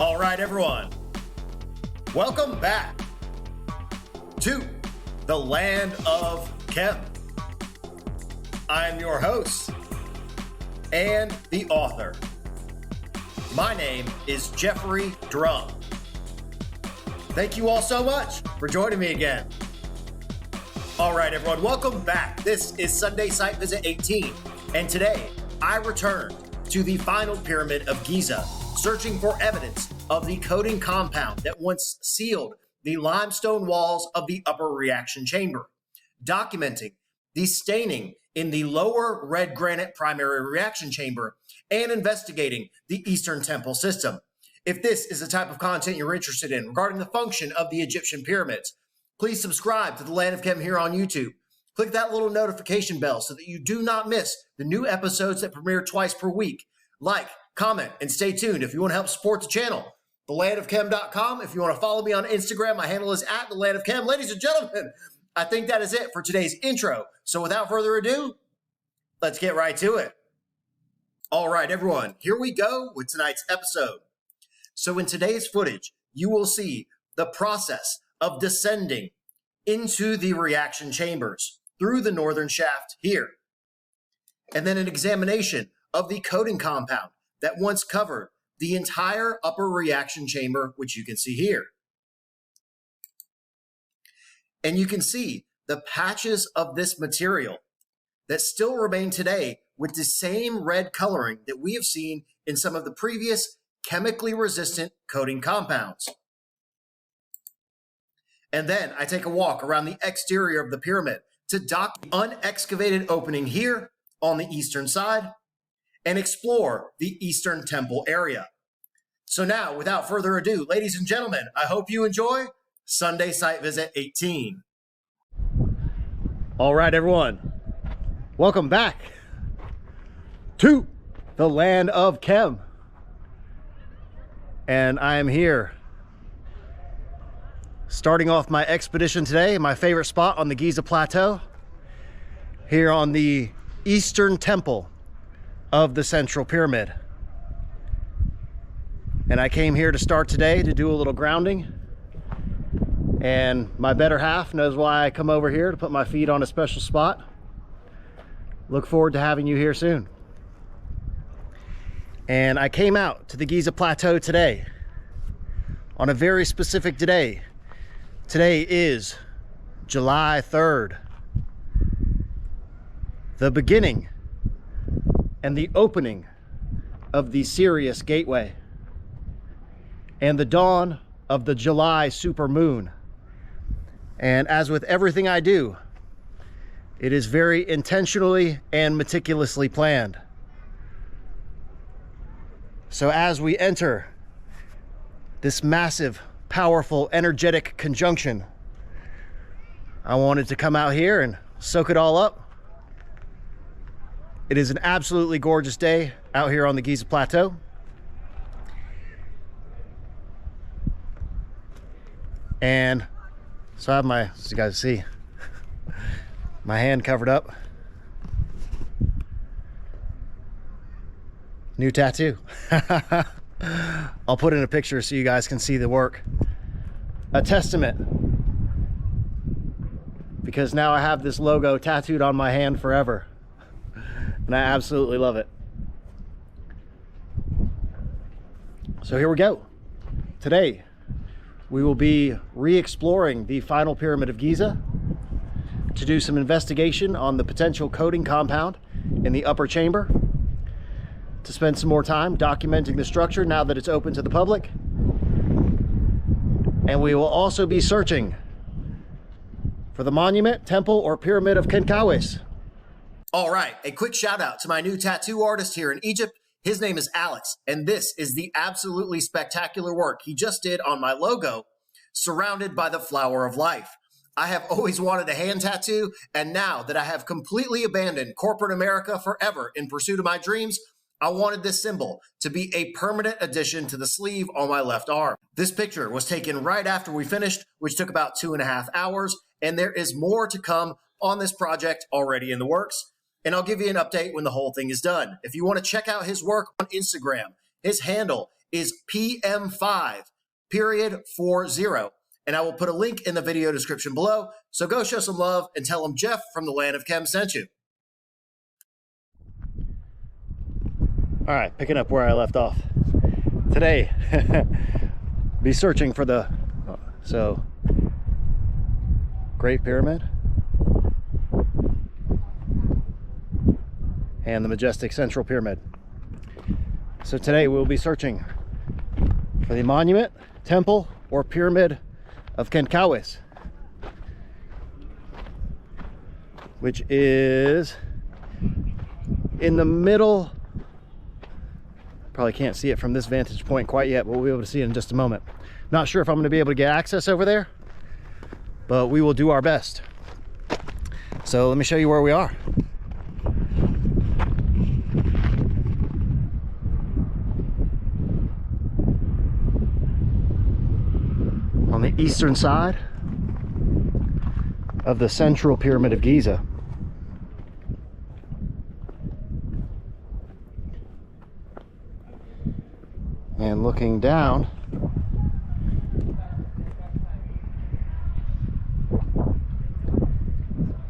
All right, everyone. Welcome back to the land of Chem. I'm your host and the author. My name is Jeffrey Drum. Thank you all so much for joining me again. All right, everyone, welcome back. This is Sunday Site Visit 18, and today I returned to the Final Pyramid of Giza, searching for evidence of the coating compound that once sealed the limestone walls of the upper reaction chamber, documenting the staining in the lower red granite primary reaction chamber, and investigating the Eastern Temple system. If this is the type of content you're interested in regarding the function of the Egyptian pyramids, please subscribe to the Land of Chem here on YouTube. Click that little notification bell so that you do not miss the new episodes that premiere twice per week. Like, comment, and stay tuned if you want to help support the channel. thelandofchem.com. If you want to follow me on Instagram, my handle is @thelandofchem. Ladies and gentlemen, I think that is it for today's intro. So without further ado, let's get right to it. All right, everyone, here we go with tonight's episode. So in today's footage, you will see the process of descending into the reaction chambers through the northern shaft here, and then an examination of the coating compound that once covered the entire upper reaction chamber, which you can see here. And you can see the patches of this material that still remain today with the same red coloring that we have seen in some of the previous chemically resistant coating compounds. And then I take a walk around the exterior of the pyramid to dock the unexcavated opening here on the eastern side and explore the Eastern Temple area. So now, without further ado, ladies and gentlemen, I hope you enjoy Sunday Site Visit 18. All right, everyone, welcome back to the Land of Chem. And I am here starting off my expedition today, my favorite spot on the Giza Plateau, here on the Eastern Temple of the Central Pyramid. And I came here to start today to do a little grounding. And my better half knows why I come over here, to put my feet on a special spot. Look forward to having you here soon. And I came out to the Giza Plateau today on a very specific day. Today is July 3rd, the beginning and the opening of the Sirius Gateway and the dawn of the July supermoon. And as with everything I do, it is very intentionally and meticulously planned. So as we enter this massive, powerful, energetic conjunction, I wanted to come out here and soak it all up. It is an absolutely gorgeous day out here on the Giza Plateau. And so I have my, as you guys see, my hand covered up. New tattoo. I'll put in a picture so you guys can see the work. A testament, because now I have this logo tattooed on my hand forever. And I absolutely love it. So here we go. Today, we will be re-exploring the Final Pyramid of Giza to do some investigation on the potential coating compound in the upper chamber, to spend some more time documenting the structure now that it's open to the public. And we will also be searching for the monument, temple, or pyramid of Kenkawis. All right, a quick shout out to my new tattoo artist here in Egypt. His name is Aleks, and this is the absolutely spectacular work he just did on my logo, surrounded by the flower of life. I have always wanted a hand tattoo, and now that I have completely abandoned corporate America forever in pursuit of my dreams, I wanted this symbol to be a permanent addition to the sleeve on my left arm. This picture was taken right after we finished, which took about 2.5 hours, and there is more to come on this project already in the works. And I'll give you an update when the whole thing is done. If you want to check out his work on Instagram, his handle is PM5 period 40. And I will put a link in the video description below. So go show some love and tell them Jeff from the Land of Chem sent you. All right, picking up where I left off. Today, be searching for the Great Pyramid and the majestic Central Pyramid. So today we'll be searching for the monument, temple, or pyramid of Kenkawis, which is in the middle. Probably can't see it from this vantage point quite yet, but we'll be able to see it in just a moment. Not sure if I'm going to be able to get access over there, but we will do our best. So let me show you where we are. On the eastern side of the Central Pyramid of Giza. And looking down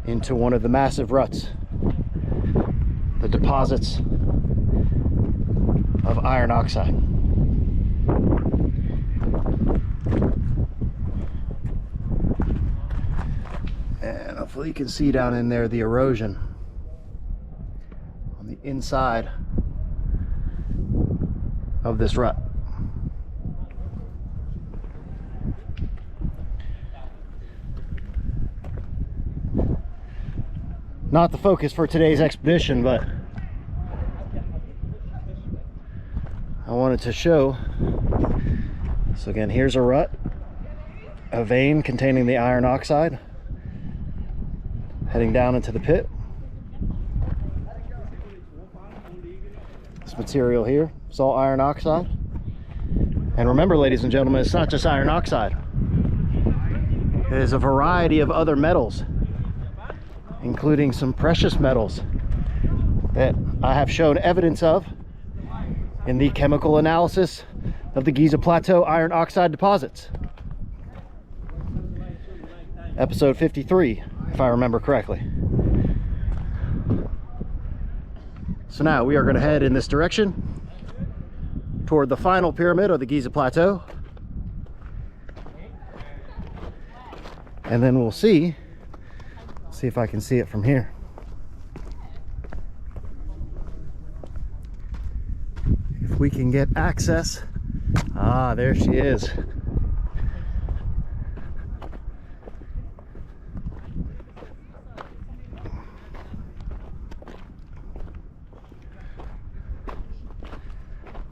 into one of the massive ruts, the deposits of iron oxide. And hopefully you can see down in there the erosion on the inside of this rut. Not the focus for today's expedition, but I wanted to show. So again, here's a rut, a vein containing the iron oxide heading down into the pit. This material here is all iron oxide. And remember, ladies and gentlemen, it's not just iron oxide. It is a variety of other metals, including some precious metals that I have shown evidence of in the chemical analysis of the Giza Plateau iron oxide deposits. Episode 53, if I remember correctly. So now we are going to head in this direction toward the final pyramid of the Giza Plateau. And then we'll see if I can see it from here. If we can get access. Ah, there she is.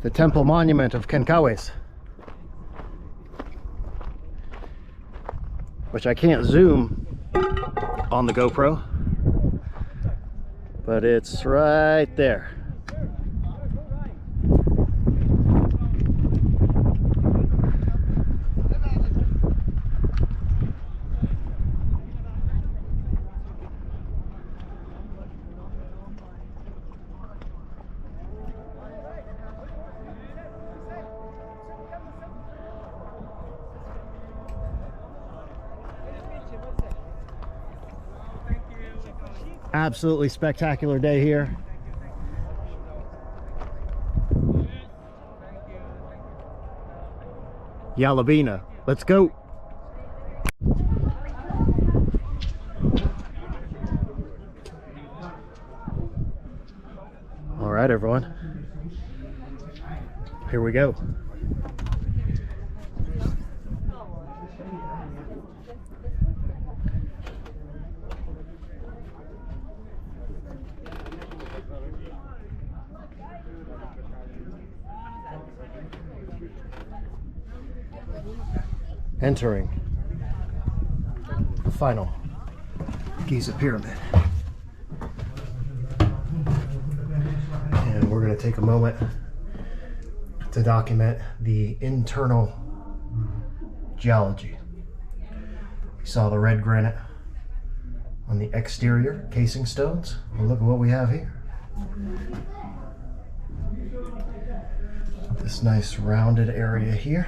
The temple monument of Kenkawis, which I can't zoom on the GoPro, but it's right there. Absolutely spectacular day here. Yalabina, let's go. All right, everyone, here we go. Entering the final Giza Pyramid. And we're going to take a moment to document the internal geology. We saw the red granite on the exterior casing stones. Well, look at what we have here. this nice rounded area here,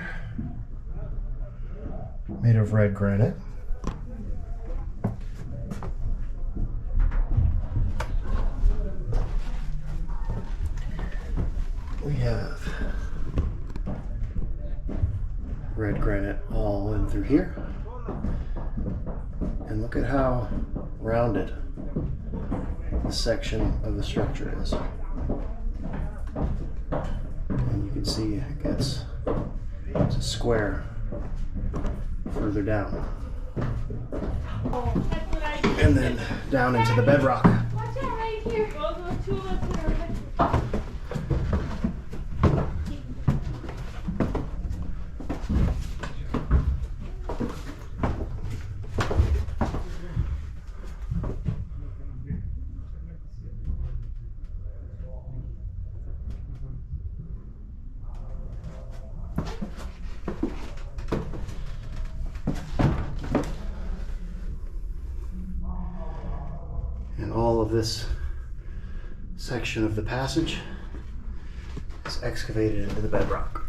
made of red granite. We have red granite all in through here. And look at how rounded the section of the structure is. And you can see it gets a square further down. And then down into the bedrock. And all of this section of the passage is excavated into the bedrock.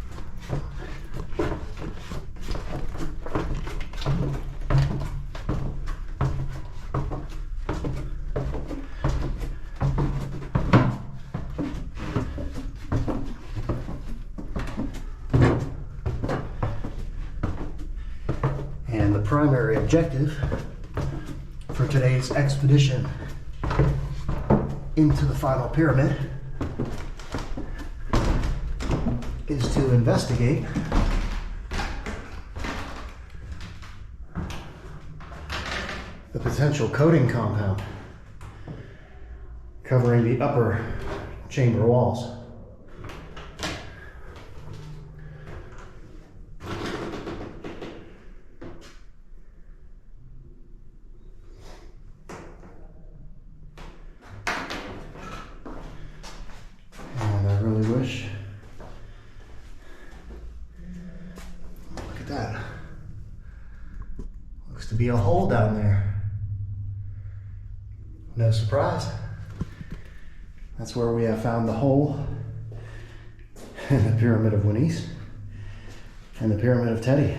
And the primary objective for today's expedition into the final pyramid is to investigate the potential coating compound covering the upper chamber walls. Wish. Look at that. Looks to be a hole down there. No surprise. That's where we have found the hole in the Pyramid of Winnie's and the Pyramid of Teddy.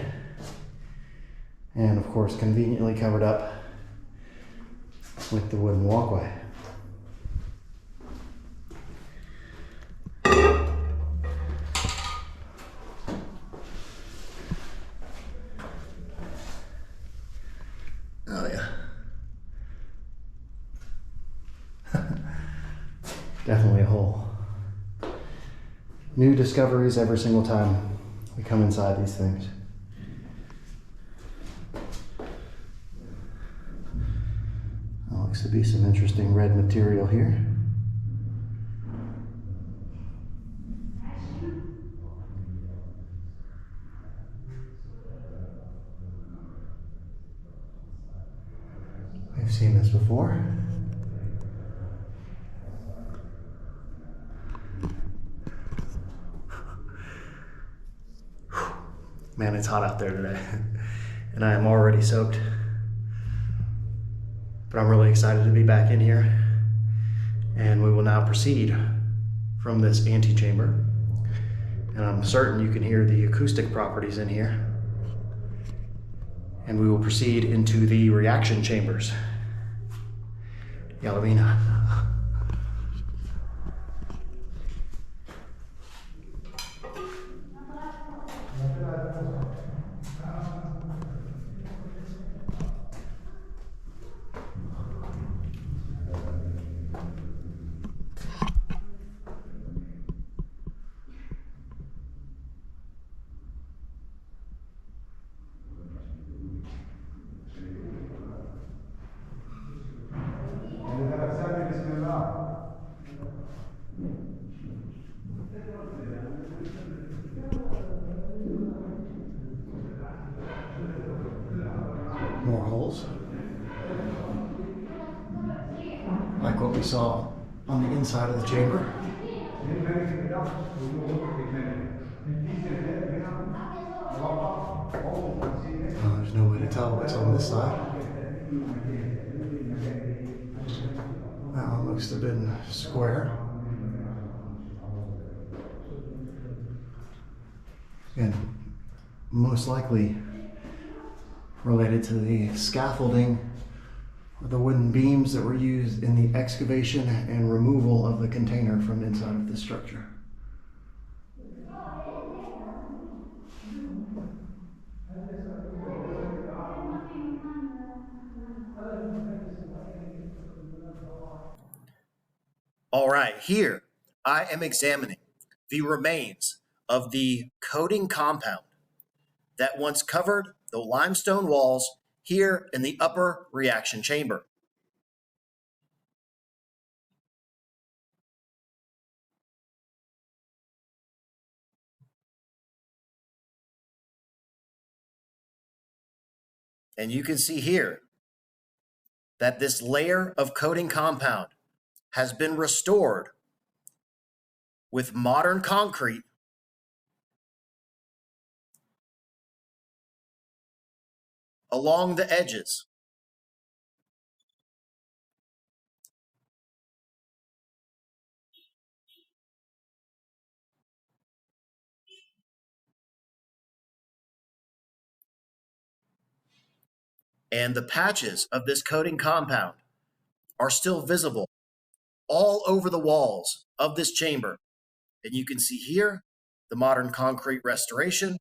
And of course, conveniently covered up with the wooden walkway. Oh yeah. Definitely a hole. New discoveries every single time we come inside these things. Looks to be some interesting red material here. We've seen this before. Man, it's hot out there today, and I am already soaked. But I'm really excited to be back in here, and we will now proceed from this antechamber. And I'm certain you can hear the acoustic properties in here. And we will proceed into the reaction chambers. Yalavina. More holes. Like what we saw on the inside of the chamber. There's no way to tell what's on this side. That one looks to have been square. And most likely related to the scaffolding or the wooden beams that were used in the excavation and removal of the container from inside of the structure. All right, here I am examining the remains of the coating compound that once covered the limestone walls here in the upper reaction chamber. And you can see here that this layer of coating compound has been restored with modern concrete along the edges. And the patches of this coating compound are still visible all over the walls of this chamber. And you can see here the modern concrete restoration.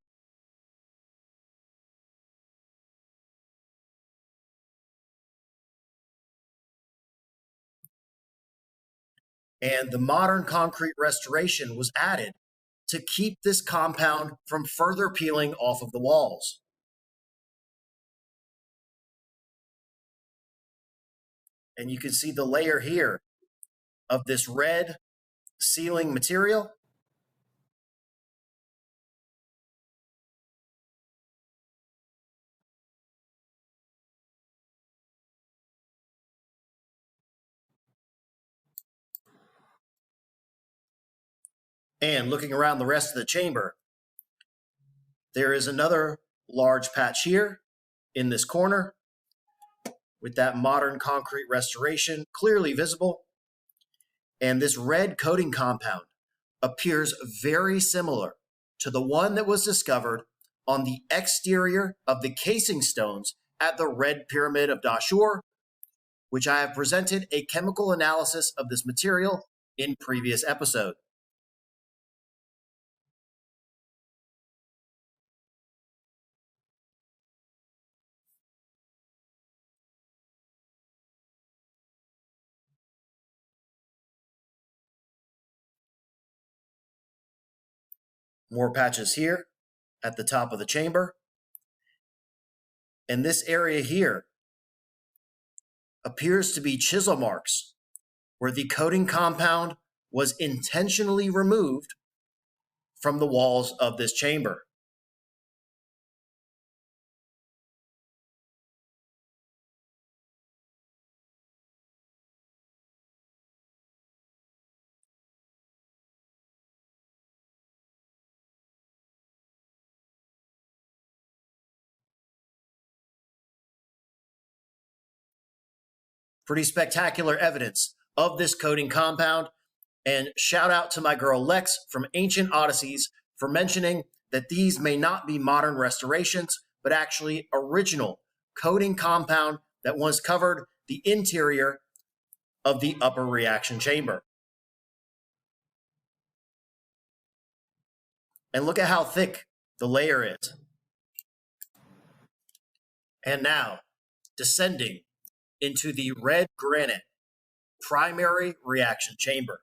And the modern concrete restoration was added to keep this compound from further peeling off of the walls. And you can see the layer here of this red sealing material. And looking around the rest of the chamber, there is another large patch here in this corner with that modern concrete restoration clearly visible. And this red coating compound appears very similar to the one that was discovered on the exterior of the casing stones at the Red Pyramid of Dashur, which I have presented a chemical analysis of this material in previous episode. More patches here at the top of the chamber. And this area here appears to be chisel marks where the coating compound was intentionally removed from the walls of this chamber. Pretty spectacular evidence of this coating compound. And shout out to my girl Lex from Ancient Odysseys for mentioning that these may not be modern restorations, but actually original coating compound that once covered the interior of the upper reaction chamber. And look at how thick the layer is. And now, descending into the red granite primary reaction chamber.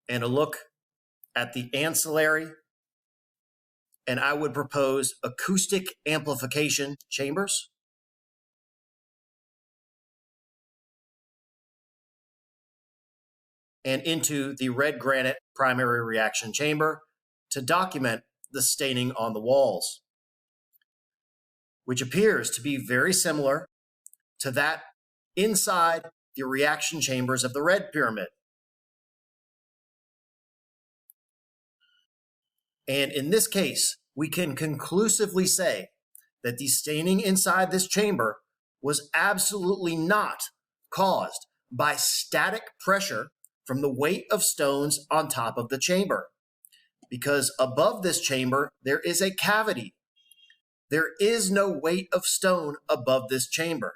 And a look at the ancillary, and I would propose acoustic amplification chambers. And into the red granite primary reaction chamber to document the staining on the walls, which appears to be very similar to that inside the reaction chambers of the red pyramid. And in this case, we can conclusively say that the staining inside this chamber was absolutely not caused by static pressure from the weight of stones on top of the chamber. Because above this chamber, there is a cavity. There is no weight of stone above this chamber.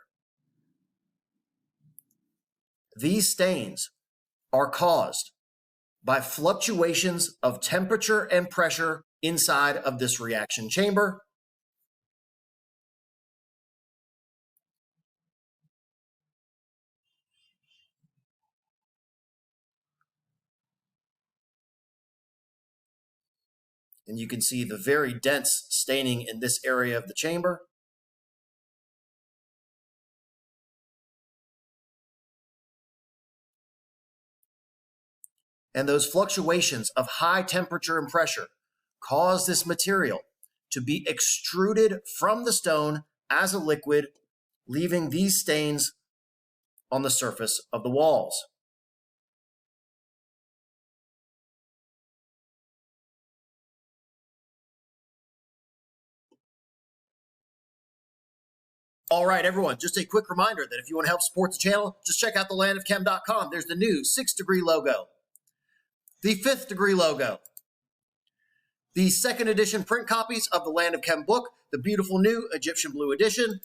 These stains are caused by fluctuations of temperature and pressure inside of this reaction chamber. And you can see the very dense staining in this area of the chamber. And those fluctuations of high temperature and pressure cause this material to be extruded from the stone as a liquid, leaving these stains on the surface of the walls. All right, everyone, just a quick reminder that if you want to help support the channel, just check out thelandofchem.com. There's the new 6th degree logo, the 5th degree logo, the 2nd edition print copies of the Land of Chem book, the beautiful new Egyptian blue edition,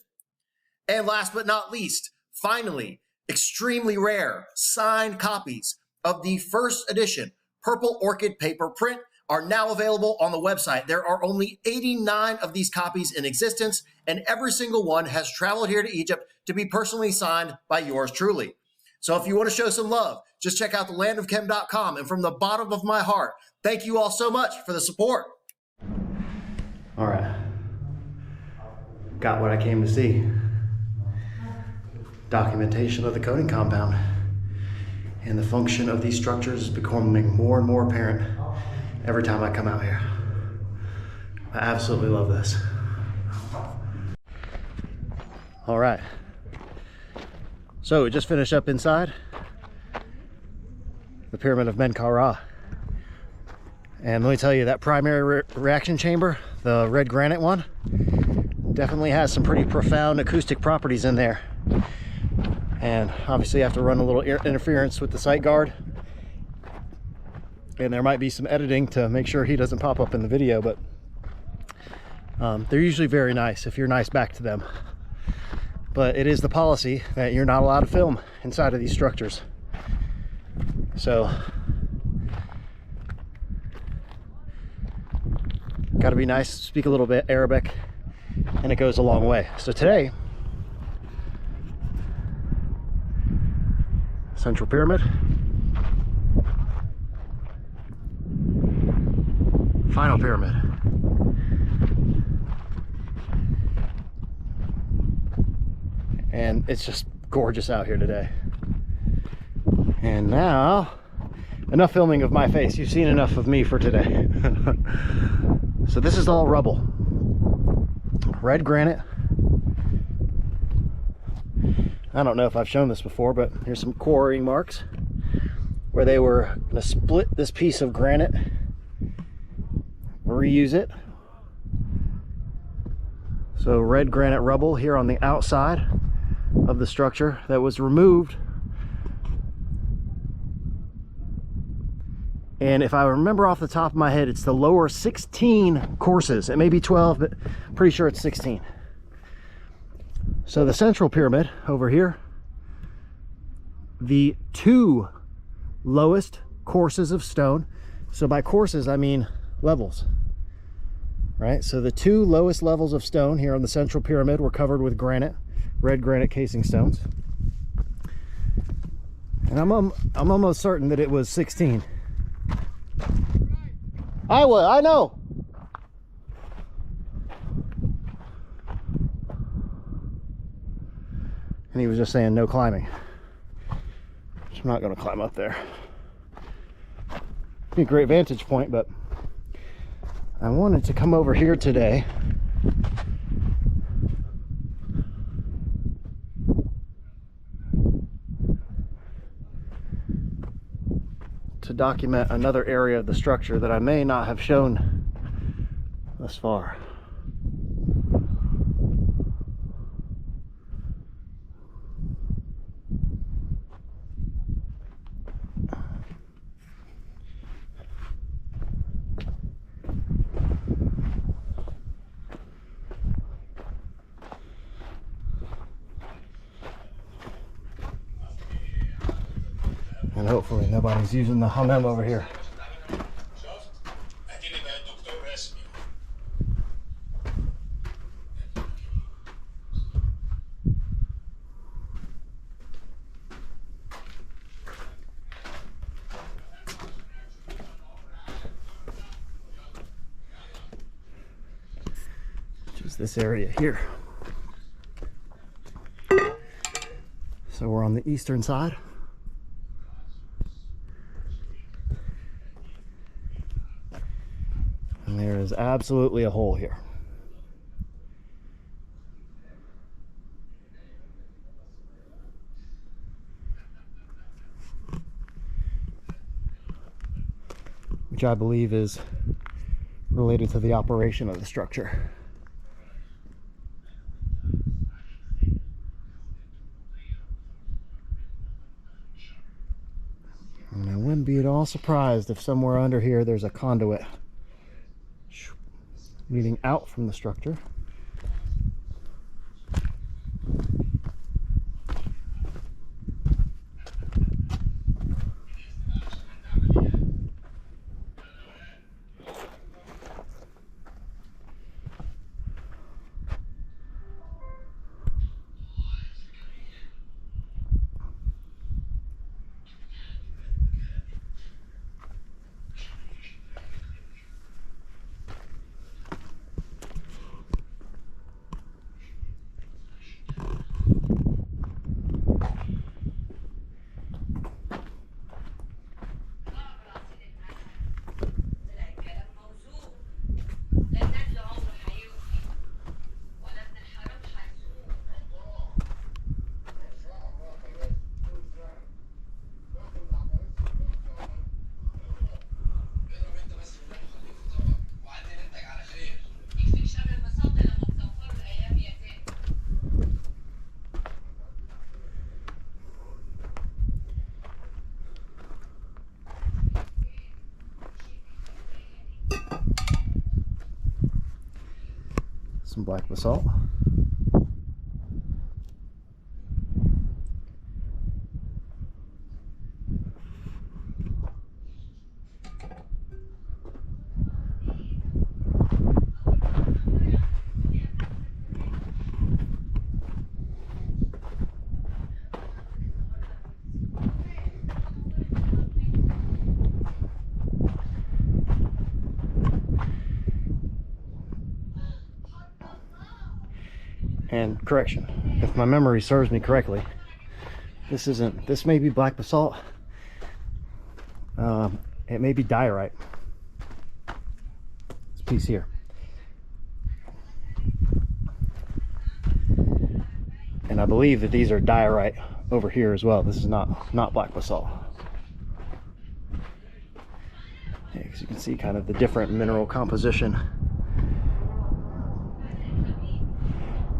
and last but not least, finally, extremely rare signed copies of the 1st edition purple orchid paper print are now available on the website. There are only 89 of these copies in existence, and every single one has traveled here to Egypt to be personally signed by yours truly. So if you want to show some love, just check out thelandofchem.com. And from the bottom of my heart, thank you all so much for the support. All right. Got what I came to see. Documentation of the coating compound. And the function of these structures is becoming more and more apparent every time I come out here. I absolutely love this. All right. So we just finished up inside the Pyramid of Menkaure. And let me tell you, that primary reaction chamber, the red granite one, definitely has some pretty profound acoustic properties in there. And obviously you have to run a little interference with the sight guard. And there might be some editing to make sure he doesn't pop up in the video, but they're usually very nice if you're nice back to them. But it is the policy that you're not allowed to film inside of these structures. So, got to be nice, speak a little bit Arabic, and it goes a long way. So today, Central Pyramid, Final Pyramid. And it's just gorgeous out here today. And now, enough filming of my face. You've seen enough of me for today. So this is all rubble. Red granite. I don't know if I've shown this before, but here's some quarrying marks where they were going to split this piece of granite, reuse it. So red granite rubble here on the outside of the structure that was removed. And if I remember off the top of my head, it's the lower 16 courses. It may be 12, but I'm pretty sure it's 16. So the central pyramid over here, the 2 lowest courses of stone. So by courses, I mean levels, right? So the 2 lowest levels of stone here on the central pyramid were covered with granite, red granite casing stones. And I'm almost certain that it was 16. I know. And he was just saying no climbing. I'm not going to climb up there. Be a great vantage point, but I wanted to come over here today to document another area of the structure that I may not have shown thus far. And hopefully nobody's using the hammam over here. Which is this area here. So we're on the eastern side. And there is absolutely a hole here. Which I believe is related to the operation of the structure. And I wouldn't be at all surprised if somewhere under here there's a conduit leading out from the structure. Some black basalt. And correction, if my memory serves me correctly, this may be black basalt. It may be diorite. This piece here. And I believe that these are diorite over here as well. This is not black basalt. Because you can see kind of the different mineral composition.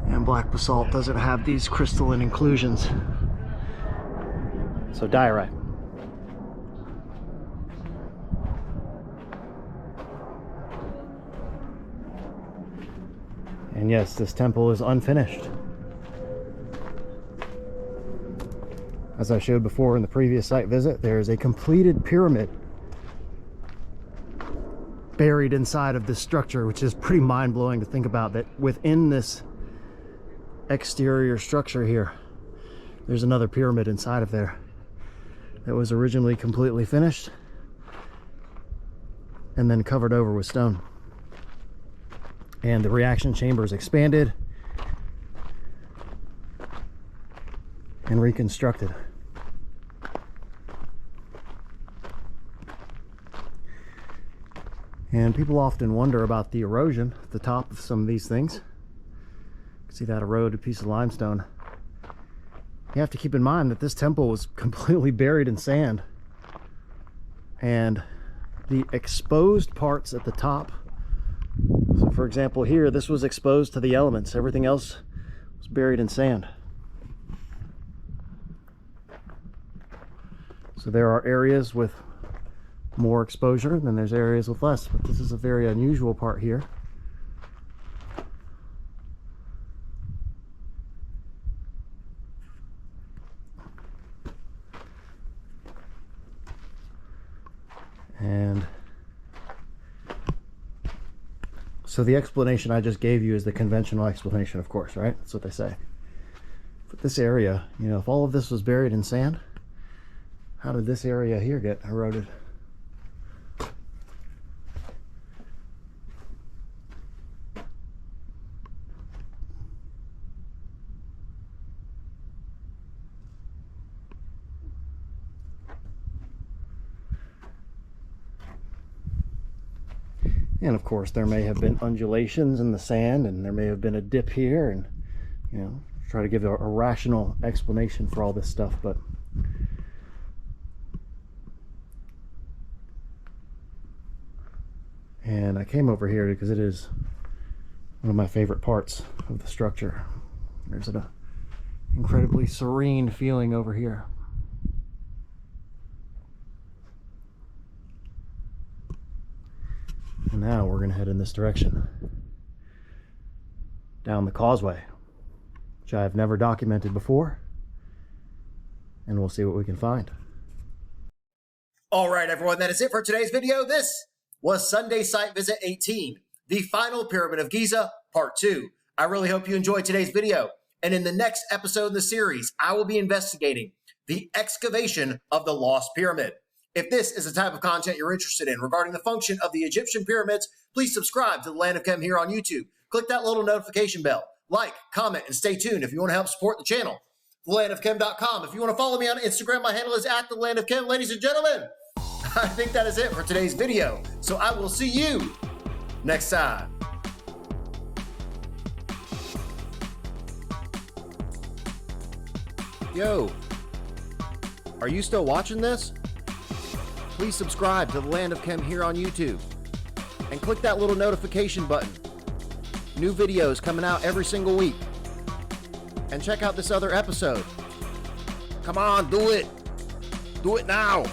And black basalt doesn't have these crystalline inclusions. So diorite. And yes, this temple is unfinished. As I showed before in the previous site visit, there is a completed pyramid buried inside of this structure, which is pretty mind-blowing to think about, that within this exterior structure here there's another pyramid inside of there that was originally completely finished and then covered over with stone, and the reaction chambers expanded and reconstructed. And people often wonder about the erosion at the top of some of these things. See that eroded piece of limestone. You have to keep in mind that this temple was completely buried in sand And the exposed parts at the top, so for example here, this was exposed to the elements. Everything else was buried in sand. So there are areas with more exposure, then there's areas with less, but this is a very unusual part here. And so the explanation I just gave you is the conventional explanation, of course, right? That's what they say. But this area, you know, if all of this was buried in sand, how did this area here get eroded? And of course there may have been undulations in the sand, and there may have been a dip here, and you know, try to give a rational explanation for all this stuff. But and I came over here because it is one of my favorite parts of the structure. There's an incredibly serene feeling over here. And now we're going to head in this direction, down the causeway, which I've never documented before, and we'll see what we can find. All right, everyone, that is it for today's video. This was Sunday Site Visit 18, the Final Pyramid of Giza, Part 2. I really hope you enjoyed today's video, and in the next episode in the series, I will be investigating the excavation of the Lost Pyramid. If this is the type of content you're interested in regarding the function of the Egyptian pyramids, please subscribe to the Land of Chem here on YouTube. Click that little notification bell. Like, comment, and stay tuned if you want to help support the channel. TheLandOfChem.com. If you want to follow me on Instagram, my handle is @TheLandOfChem. Ladies and gentlemen, I think that is it for today's video. So I will see you next time. Yo, are you still watching this? Please subscribe to the Land of Chem here on YouTube and click that little notification button. New videos coming out every single week. And check out this other episode. Come on, do it. Do it now.